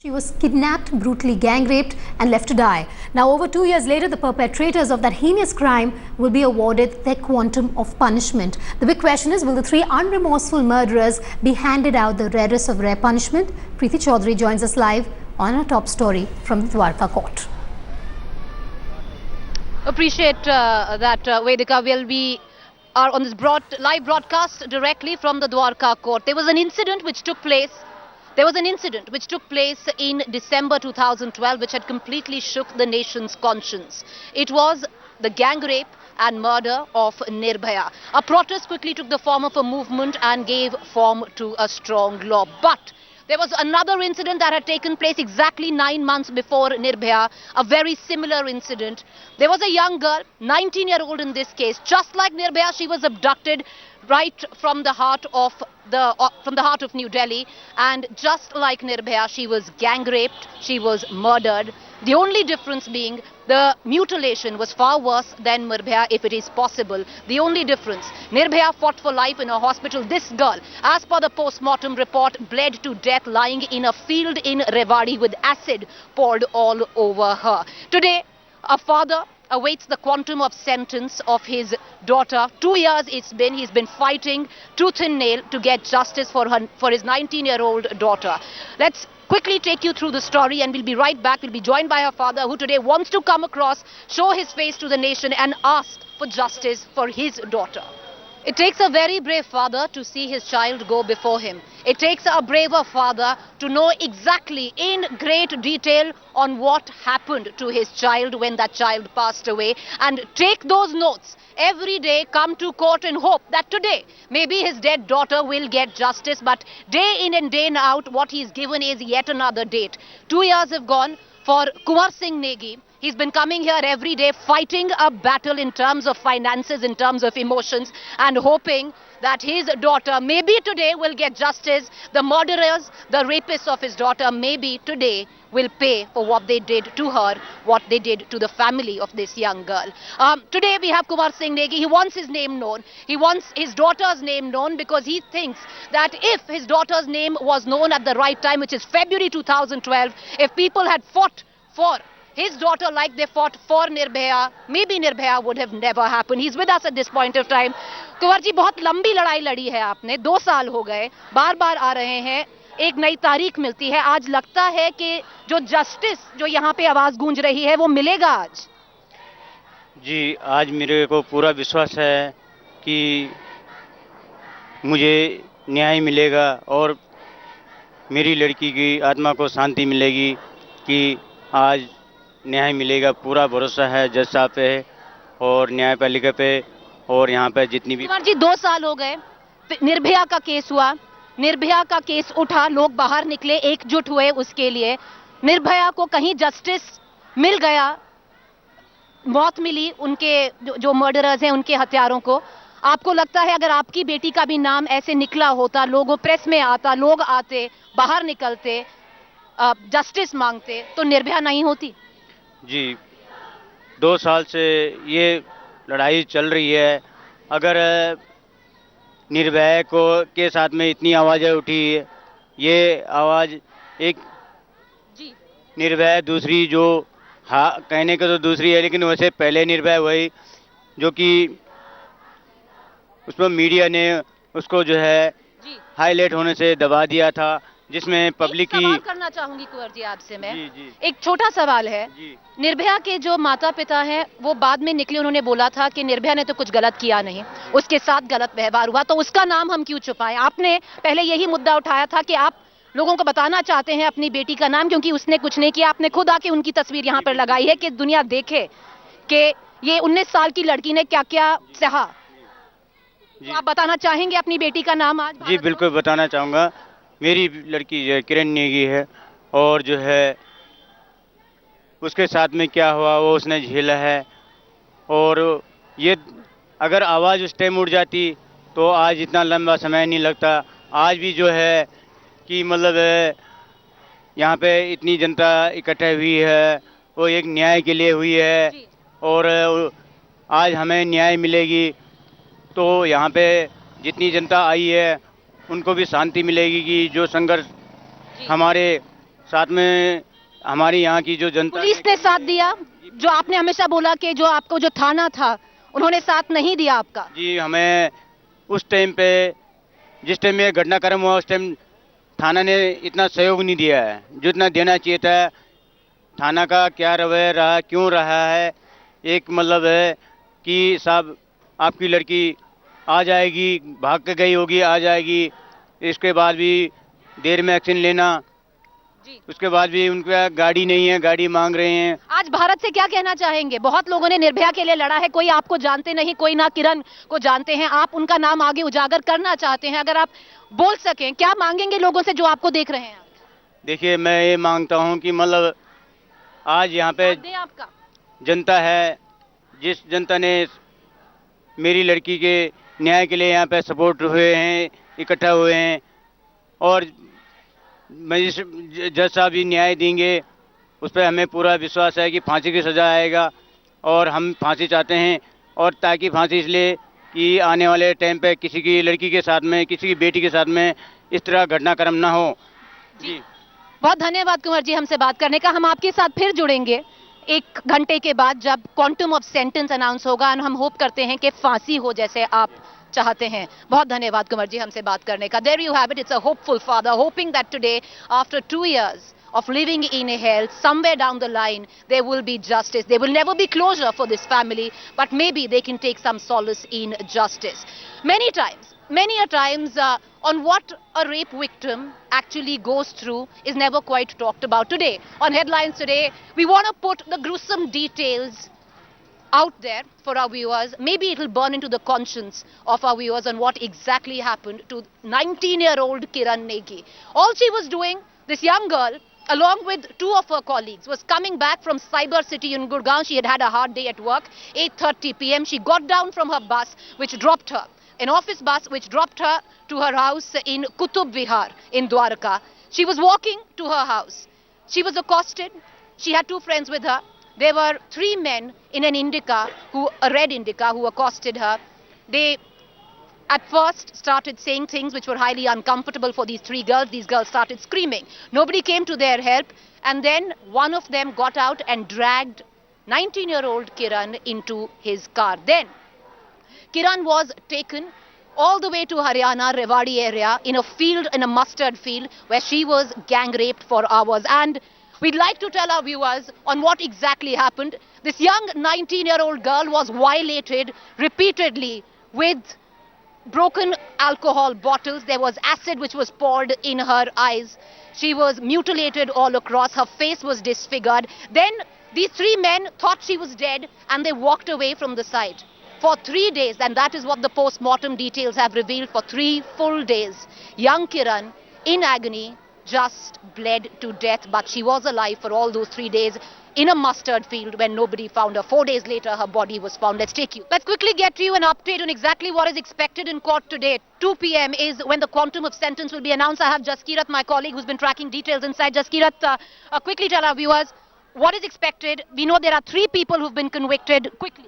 She was kidnapped, brutally gang raped and left to die. Now, over 2 years later, the perpetrators of that heinous crime will be awarded their quantum of punishment. The big question is, will the three unremorseful murderers be handed out the rarest of rare punishment? Preeti Chaudhary joins us live on our top story from the Dwarka court. Appreciate that, Vedika. We are on this live broadcast directly from the Dwarka court. There was an incident which took place in December 2012 which had completely shook the nation's conscience. It was the gang rape and murder of Nirbhaya. A protest quickly took the form of a movement and gave form to a strong law. But there was another incident that had taken place exactly 9 months before Nirbhaya, a very similar incident. There was a young girl, 19-year-old in this case. Just like Nirbhaya, she was abducted right from the heart of New Delhi, and just like Nirbhaya, she was gang raped, she was murdered. The only difference being the mutilation was far worse than Nirbhaya, if it is possible. The only difference, Nirbhaya fought for life in a hospital. This girl, as per the post-mortem report, bled to death lying in a field in Rewari with acid poured all over her. Today, a father awaits the quantum of sentence of his daughter. 2 years he's been fighting tooth and nail to get justice for his 19-year-old daughter. Let's quickly take you through the story and we'll be right back. We'll be joined by her father, who today wants to come across, show his face to the nation and ask for justice for his daughter. It takes a very brave father to see his child go before him. It takes a braver father to know exactly in great detail on what happened to his child when that child passed away, and take those notes every day, come to court and hope that today maybe his dead daughter will get justice. But day in and day out, what he's given is yet another date. 2 years have gone for Kunwar Singh Negi. He's been coming here every day, fighting a battle in terms of finances, in terms of emotions, and hoping that his daughter maybe today will get justice. The murderers, the rapists of his daughter, maybe today will pay for what they did to her, what they did to the family of this young girl. Today we have Kunwar Singh Negi. He wants his name known. He wants his daughter's name known because he thinks that if his daughter's name was known at the right time, which is February 2012, if people had fought for his daughter like they fought for Nirbhaya, maybe Nirbhaya would have never happened. He's with us at this point of time. Kunwar ji, बहुत लंबी लड़ाई लड़ी है आपने, 2 साल हो गए, बार बार आ रहे हैं, एक नई तारीख मिलती है. आज लगता है कि जो जस्टिस, जो यहाँ पे आवाज गूंज रही है, वो मिलेगा आज? जी, आज मेरे को पूरा विश्वास है कि मुझे न्याय मिलेगा और मेरी लड़की की आत्मा को शांति मिलेगी कि आज न्याय मिलेगा. पूरा भरोसा है जज साहब पे और न्यायपालिका पे और यहाँ पे जितनी भी. कुमार जी, 2 साल हो गए, निर्भया का केस हुआ, निर्भया का केस उठा, लोग बाहर निकले, एकजुट हुए उसके लिए. निर्भया को कहीं जस्टिस मिल गया, मौत मिली उनके जो मर्डरर्स हैं, उनके हत्यारों को. आपको लगता है अगर आपकी बेटी का भी नाम ऐसे निकला होता, लोगों प्रेस में आता, लोग आते, बाहर निकलते, जस्टिस मांगते, तो निर्भया नहीं होती? जी, 2 साल से ये लड़ाई चल रही है. अगर निर्भया के साथ में इतनी आवाज़ें उठी, ये आवाज़ एक निर्भया दूसरी, जो कहने को तो दूसरी है, लेकिन वैसे पहले निर्भया वही जो कि उसमें मीडिया ने उसको जो है हाईलाइट होने से दबा दिया था, जिसमें पब्लिक की. सवाल करना चाहूंगी कुंवर जी आपसे मैं. जी. एक छोटा सवाल है. निर्भया के जो माता पिता हैं, वो बाद में निकले, उन्होंने बोला था कि निर्भया ने तो कुछ गलत किया नहीं, उसके साथ गलत व्यवहार हुआ, तो उसका नाम हम क्यों छुपाएं? आपने पहले यही मुद्दा उठाया था कि आप लोगों को बताना चाहते हैं अपनी बेटी का नाम, क्योंकि उसने कुछ नहीं किया. आपने खुद आके उनकी तस्वीर यहाँ पर लगाई है कि दुनिया देखे कि ये 19 साल की लड़की ने क्या क्या सहा. तो आप बताना चाहेंगे अपनी बेटी का नाम आज? जी, बिल्कुल बताना चाहूँगा. मेरी लड़की जो किरण नेगी है, और जो है उसके साथ में क्या हुआ वो उसने झेला है. और ये अगर आवाज़ उस टाइम उठ जाती तो आज इतना लंबा समय नहीं लगता. आज भी जो है कि मतलब यहाँ पे इतनी जनता इकट्ठा हुई है, वो एक न्याय के लिए हुई है, और आज हमें न्याय मिलेगी. तो यहाँ पे जितनी जनता आई है उनको भी शांति मिलेगी कि जो संघर्ष हमारे साथ में हमारी यहाँ की जो जनता पुलिस ने साथ दिया, जो आपने हमेशा बोला कि जो आपको जो थाना था उन्होंने साथ नहीं दिया आपका। जी, हमें उस टाइम पे जिस टाइम ये घटनाक्रम हुआ उस टाइम थाना ने इतना सहयोग नहीं दिया है जितना देना चाहिए था। थाना का क्या रवैया रहा, क्यों रहा है, एक मतलब है कि साहब आपकी लड़की आ जाएगी, भाग के गई होगी, आ जाएगी, इसके बाद भी देर में एक्शन लेना, उसके बाद भी उनका गाड़ी नहीं है, गाड़ी मांग रहे हैं। आज भारत से क्या कहना चाहेंगे? बहुत लोगों ने निर्भया के लिए लड़ा है, कोई आपको जानते नहीं, कोई ना किरण को जानते हैं, आप उनका नाम आगे उजागर करना चाहते हैं, अगर आप बोल सकें क्या मांगेंगे लोगों से जो आपको देख रहे हैं? देखिए, मैं ये मांगता हूँ कि मतलब आज यहाँ पे आपका जनता है, जिस जनता ने मेरी लड़की के न्याय के लिए यहाँ पे सपोर्ट हुए हैं, इकट्ठा हुए हैं, और जज साहब भी न्याय देंगे, उस पर हमें पूरा विश्वास है कि फांसी की सज़ा आएगा, और हम फांसी चाहते हैं। और ताकि फांसी इसलिए कि आने वाले टाइम पे किसी की लड़की के साथ में, किसी की बेटी के साथ में इस तरह घटनाक्रम ना हो। जी, बहुत धन्यवाद कुंवर जी हमसे बात करने का। हम आपके साथ फिर जुड़ेंगे 1 घंटे के बाद जब क्वांटम ऑफ सेंटेंस अनाउंस होगा, और हम होप करते हैं कि फांसी हो जैसे आप चाहते हैं। बहुत धन्यवाद कुंवर जी हमसे बात करने का। There you have it. It's a hopeful father hoping that today, after 2 years of living in hell, somewhere down the line there will be justice. There will never be closure for this family, but maybe they can take some solace in justice. Many a times, on what a rape victim actually goes through is never quite talked about. Today, on Headlines Today, we want to put the gruesome details out there for our viewers. Maybe it will burn into the conscience of our viewers on what exactly happened to 19-year-old Kiran Negi. All she was doing, this young girl, along with 2 of her colleagues, was coming back from Cyber City in Gurgaon. She had had a hard day at work. 8:30 p.m. she got down from her bus, which dropped her, an office bus which dropped her to her house in Kutub Vihar in Dwarka. She was walking to her house. She was accosted. She had 2 friends with her. There were 3 men in an Indica, a red Indica, who accosted her. They at first started saying things which were highly uncomfortable for these 3 girls. These girls started screaming. Nobody came to their help, and then one of them got out and dragged 19-year-old Kiran into his car. Then Kiran was taken all the way to Haryana, Rewari area, in a field, in a mustard field, where she was gang raped for hours. And we'd like to tell our viewers on what exactly happened. This young 19-year-old girl was violated repeatedly with broken alcohol bottles. There was acid which was poured in her eyes. She was mutilated all across. Her face was disfigured. Then these 3 men thought she was dead, and they walked away from the site. For 3 days, and that is what the post-mortem details have revealed, for 3 full days, young Kiran, in agony, just bled to death, but she was alive for all those 3 days in a mustard field when nobody found her. 4 days later, her body was found. Let's quickly get to you an update on exactly what is expected in court today. 2 p.m. is when the quantum of sentence will be announced. I have Jaskirat, my colleague, who's been tracking details inside. Jaskirat, quickly tell our viewers what is expected. We know there are 3 people who've been convicted. Quickly.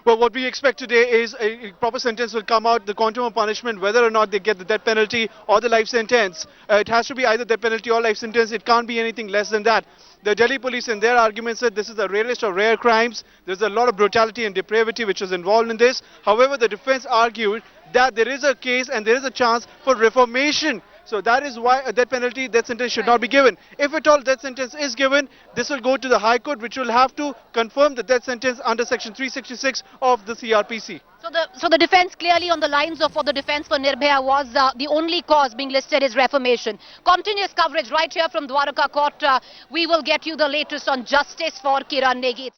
Well, what we expect today is a proper sentence will come out, the quantum of punishment, whether or not they get the death penalty or the life sentence. It has to be either death penalty or life sentence. It can't be anything less than that. The Delhi police in their argument said this is the rarest of rare crimes. There's a lot of brutality and depravity which is involved in this. However, the defense argued that there is a case and there is a chance for reformation. So that is why a death penalty, death sentence should not be given. If at all death sentence is given, this will go to the High Court, which will have to confirm the death sentence under Section 366 of the CRPC. So the defense clearly on the lines of what the defense for Nirbhaya was the only cause being listed is reformation. Continuous coverage right here from Dwarka Court. We will get you the latest on justice for Kiran Negi.